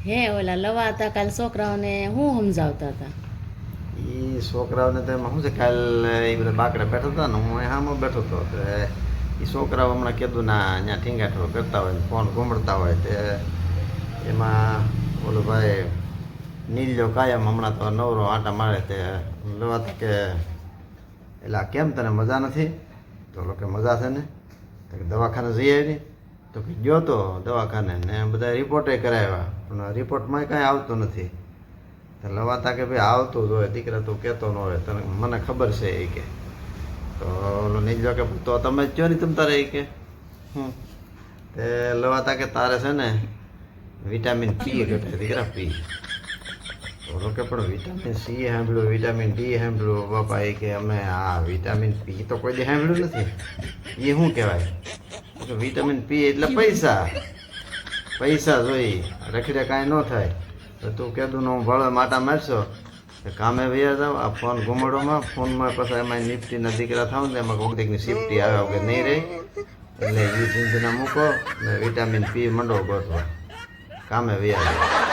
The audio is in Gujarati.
હે ઓલા લવા હતા કાલ છોકરાઓને હું સમજાવતા હતા? એ છોકરાઓને તો એમાં શું છે, કાલે એ બધા બાકડા બેઠા હતા ને હું હામાં બેઠો હતો. તો એ છોકરાઓ હમણાં કીધું ના અહીંયા ઠીંગાઠો કરતા હોય ને ફોન ઘૂમડતા હોય તે એમાં ઓલો ભાઈ નીલ્યો કાયમ હમણાં તો નવરો આટા મારે તે લેવા કે એટલે કેમ તને મજા નથી? તો કે મજા છે ને. તો કે દવાખાને જઈ આવી? તો કે ગયો તો દવાખાને ને બધા રિપોર્ટે કરાવ્યા પણ રિપોર્ટમાં કાંઈ આવતું નથી. તો લવાતા કે ભાઈ આવતું જ હોય, દીકરા તું કહેતો ન હોય, તને મને ખબર છે એ કે. તો ઓલો નીલજો કે તો તમે જ કહો ને તમ તારે એ કે તે લવાતા કે તારે છે ને વિટામિન પી ઘટે દીકરા પી. ઓલો કે પણ વિટામિન સી સાંભળ્યું, વિટામિન ડી સાંભળ્યું બાપા એ કે અમે આ વિટામિન પી તો કોઈ દી સાંભળ્યું નથી. એ શું કહેવાય? વિટામિન પી એટલે પૈસા, પૈસા જોઈ રખડે કાંઈ ન થાય. તો તું કીધું ને હું ભળે માટા મારશો કામે વયા જાવ. આ ફોન ઘુમાડોમાં ફોનમાં પછી એમાં નિફ્ટીના દીકરા થાવ ને એમાં કોક દીકની સિફ્ટી આવે કે નહીં રહી. એટલે એ ચિંતના મૂકો ને વિટામિન પી મંડો ગોતવા કામે વયા જાવ.